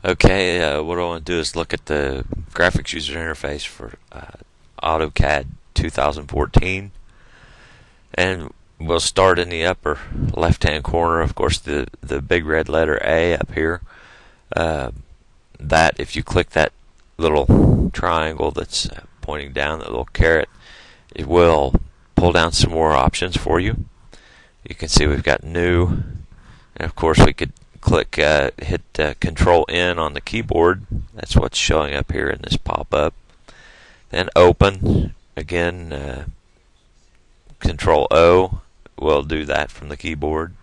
Okay, what I want to do is look at the graphics user interface for AutoCAD 2014, and we'll start in the upper left-hand corner. Of course, the big red letter A up here. Uh, that if you click that little triangle that's pointing down, that little caret, it will pull down some more options for you. You can see we've got new, and of course we could hit Control N on the keyboard. That's what's showing up here in this pop-up. Then open again. Control O will do that from the keyboard.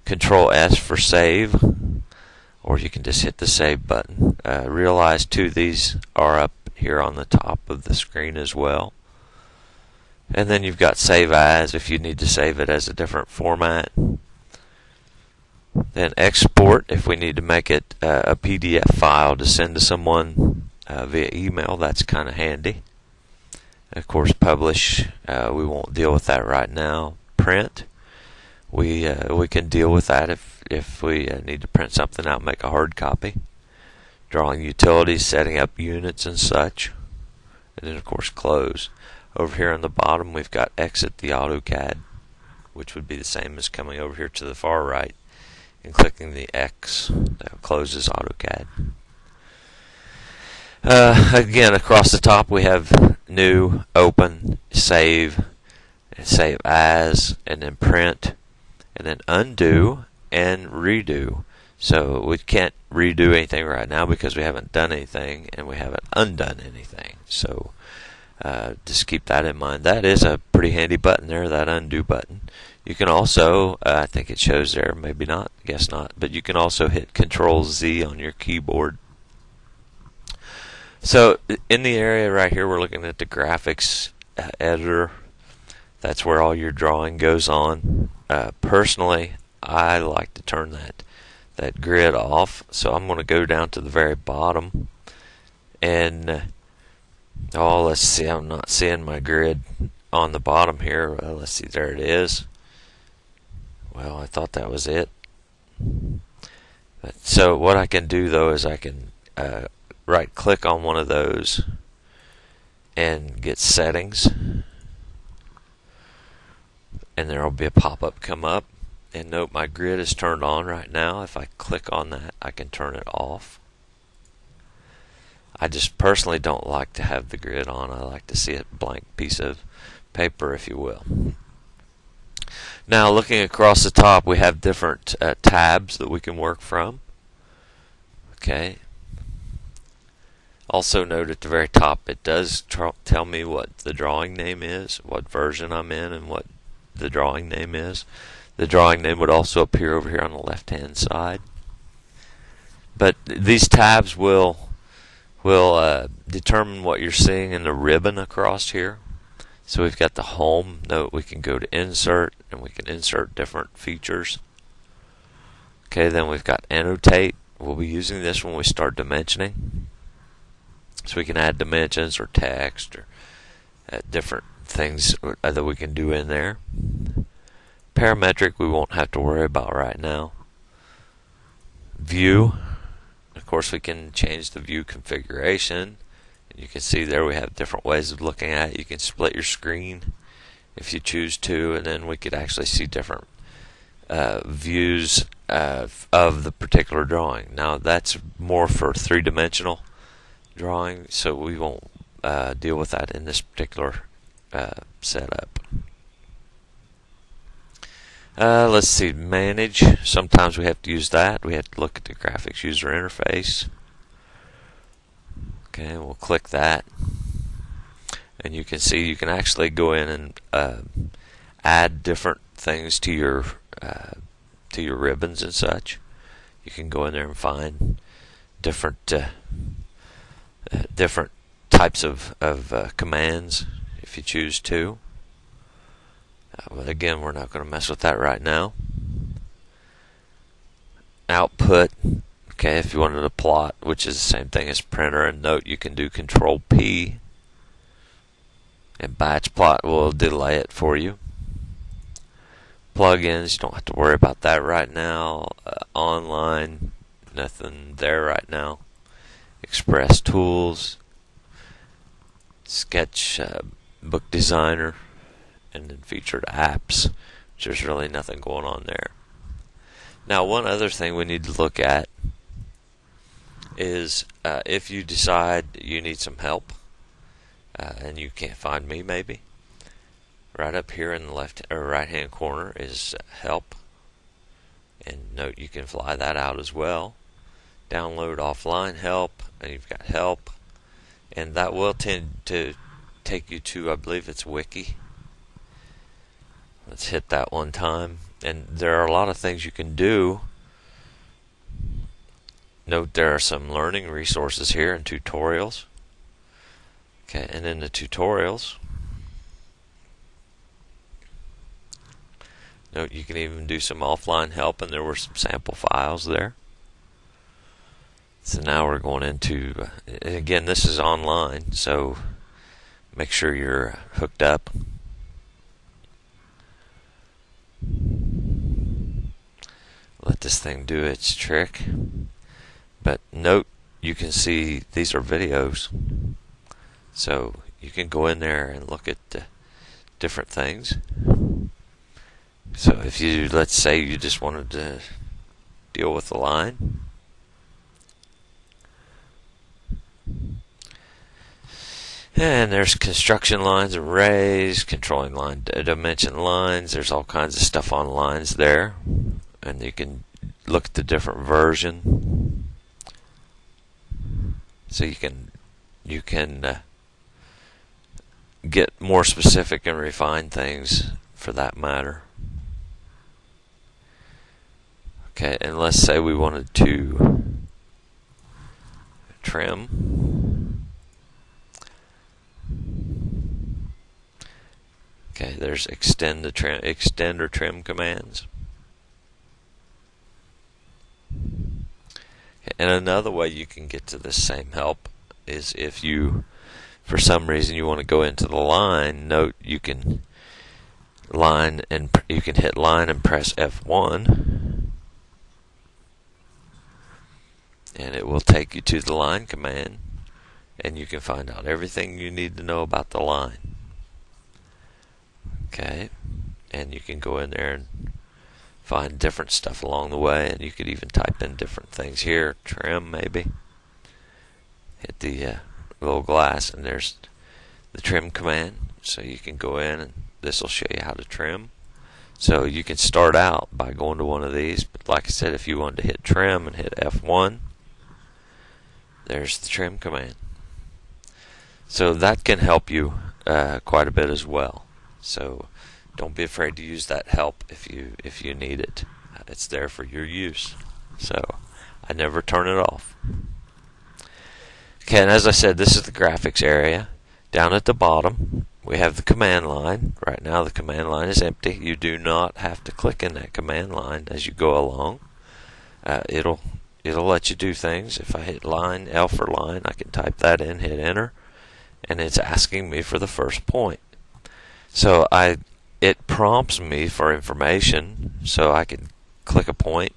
Control S for save, or you can just hit the save button. Realize too, these are up here on the top of the screen as well. And then you've got save as if you need to save it as a different format. Then export if we need to make it a PDF file to send to someone via email. That's kind of handy. Of course, publish. We won't deal with that right now. Print. We can deal with that if we need to print something out and make a hard copy. Drawing utilities, setting up units and such. And then of course close. Over here on the bottom we've got exit the AutoCAD, which would be the same as coming over here to the far right and clicking the X. That closes AutoCAD. Again, across the top we have new, open, save, and save as, and then print, and then undo and redo. So we can't redo anything right now because we haven't done anything and we haven't undone anything. So just keep that in mind. That is a pretty handy button there, that undo button. You can also, I think it shows there, maybe not, guess not, but you can also hit Control Z on your keyboard. So in the area right here, we're looking at the graphics editor. That's where all your drawing goes on. Personally, I like to turn that grid off, so I'm going to go down to the very bottom and let's see, I'm not seeing my grid on the bottom here. Let's see, there it is. Well, I thought that was it. So what I can do though is I can right click on one of those and get settings, and there will be a pop-up come up, and note my grid is turned on right now. If I click on that, I can turn it off. I just personally don't like to have the grid on. I like to see a blank piece of paper, if you will. Now, looking across the top, we have different tabs that we can work from. Okay. Also note at the very top, it does tell me what the drawing name is, what version I'm in, and what the drawing name is. The drawing name would also appear over here on the left-hand side. But these tabs will determine what you're seeing in the ribbon across here. So we've got the home. Note we can go to insert and we can insert different features. Okay, then we've got annotate. We'll be using this when we start dimensioning. So we can add dimensions or text or different things that we can do in there. Parametric we won't have to worry about right now. View. Of course, we can change the view configuration. And you can see there we have different ways of looking at it. You can split your screen if you choose to, and then we could actually see different views of the particular drawing. Now that's more for three-dimensional drawing, so we won't deal with that in this particular setup. Let's see, manage. Sometimes we have to use that. We have to look at the graphics user interface. Okay, we'll click that, and you can see you can actually go in and add different things to your ribbons and such. You can go in there and find different types of commands if you choose to. But again, we're not going to mess with that right now. Output. Okay, if you wanted to plot, which is the same thing as printer, and note you can do Control P, and batch plot will delay it for you. Plugins, you don't have to worry about that right now. Online, Nothing there right now. Express Tools, Sketch Book Designer, and then Featured Apps, which there's really nothing going on there. Now, one other thing we need to look at is if you decide you need some help and you can't find me, maybe right up here in the left or right hand corner is help, and note you can fly that out as well. Download offline help, and you've got help, and that will tend to take you to, I believe it's Wiki. Let's hit that one time, and there are a lot of things you can do. Note there are some learning resources here and tutorials. Okay, and in the tutorials, note you can even do some offline help, and there were some sample files there. So now we're going into, and again, this is online, so make sure you're hooked up. Let this thing do its trick. But note, you can see these are videos, so you can go in there and look at different things. So if you, let's say you just wanted to deal with the line, and there's construction lines, arrays, controlling line dimension lines. There's all kinds of stuff on lines there, and you can look at the different version. So you can get more specific and refine things for that matter. Okay, and let's say we wanted to trim. Okay, there's extend or trim commands. And another way you can get to this same help is if you, for some reason, you want to go into the line. Note you can hit line and press F1, and it will take you to the line command, and you can find out everything you need to know about the line. Okay, and you can go in there and find different stuff along the way, and you could even type in different things here. Trim, maybe. Hit the little glass, and there's the trim command. So you can go in, and this will show you how to trim. So you can start out by going to one of these, but like I said, if you wanted to hit trim and hit F1, there's the trim command. So that can help you quite a bit as well. So don't be afraid to use that help if you need it. It's there for your use. So I never turn it off. Okay, and as I said, this is the graphics area. Down at the bottom, we have the command line. Right now the command line is empty. You do not have to click in that command line as you go along. It'll let you do things. If I hit line, L for line, I can type that in, hit enter, and it's asking me for the first point. So it prompts me for information, so I can click a point,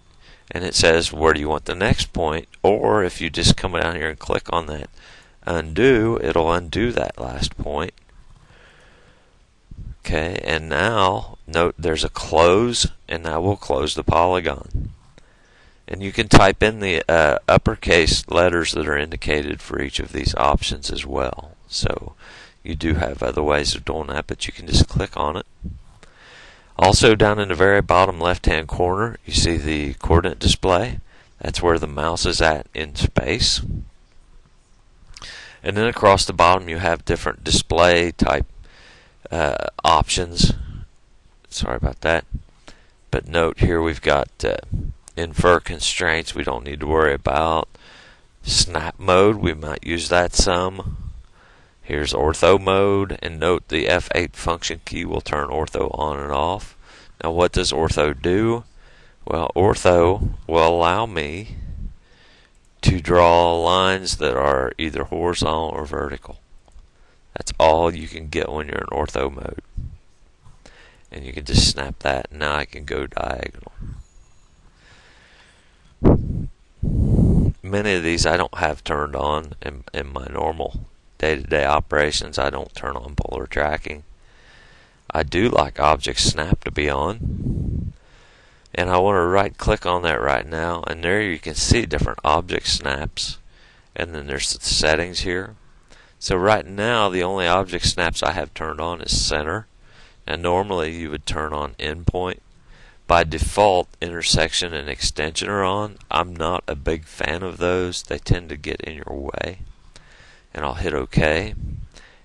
and it says, where do you want the next point? Or if you just come down here and click on that undo, it'll undo that last point. Okay, and now note there's a close, and that will close the polygon. And you can type in the uppercase letters that are indicated for each of these options as well. So you do have other ways of doing that, but you can just click on it. Also, down in the very bottom left-hand corner, you see the coordinate display. That's where the mouse is at in space. And then across the bottom, you have different display type options. Sorry about that. But note here we've got infer constraints we don't need to worry about. Snap mode, we might use that some. Here's ortho mode, and note the F8 function key will turn ortho on and off. Now what does ortho do? Well, ortho will allow me to draw lines that are either horizontal or vertical. That's all you can get when you're in ortho mode. And you can just snap that, and now I can go diagonal. many of these I don't have turned on in my normal day-to-day operations. I don't turn on polar tracking. I do like object snap to be on, and I want to right click on that right now, and there you can see different object snaps, and then there's the settings here. So right now the only object snaps I have turned on is center, and normally you would turn on endpoint. By default, intersection and extension are on. I'm not a big fan of those. They tend to get in your way. And I'll hit OK.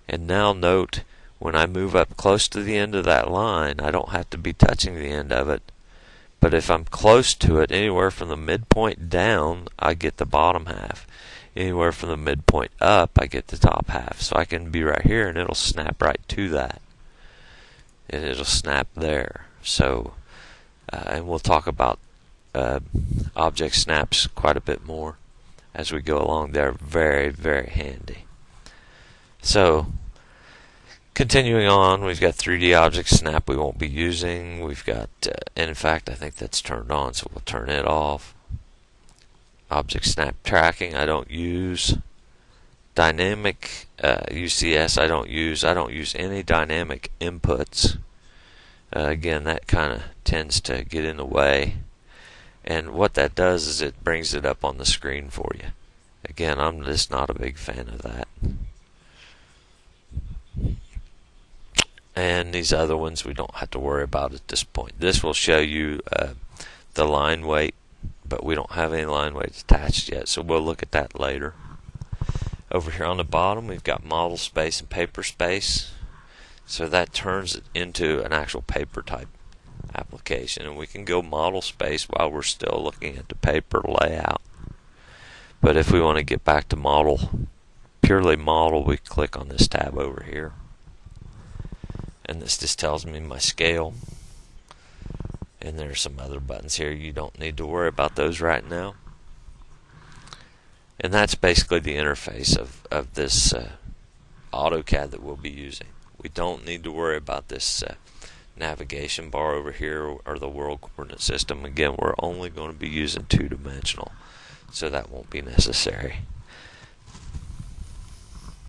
And now note, when I move up close to the end of that line, I don't have to be touching the end of it. But if I'm close to it, anywhere from the midpoint down, I get the bottom half. Anywhere from the midpoint up, I get the top half. So I can be right here and it'll snap right to that. And it'll snap there. So and we'll talk about object snaps quite a bit more as we go along. They're very, very handy. So, continuing on, we've got 3D object snap we won't be using. We've got, in fact, I think that's turned on, so we'll turn it off. Object snap tracking I don't use. Dynamic UCS I don't use. I don't use any dynamic inputs. Again, that kind of tends to get in the way, and what that does is it brings it up on the screen for you. Again, I'm just not a big fan of that. And these other ones we don't have to worry about at this point. This will show you the line weight, but we don't have any line weights attached yet, so we'll look at that later. Over here on the bottom we've got model space and paper space. So that turns it into an actual paper type application, and we can go model space while we're still looking at the paper layout. But if we want to get back to model, purely model, we click on this tab over here, and this just tells me my scale. And there's some other buttons here. You don't need to worry about those right now. And that's basically the interface of this AutoCAD that we'll be using. We don't need to worry about this navigation bar over here or the world coordinate system. Again, we're only going to be using two-dimensional, so that won't be necessary.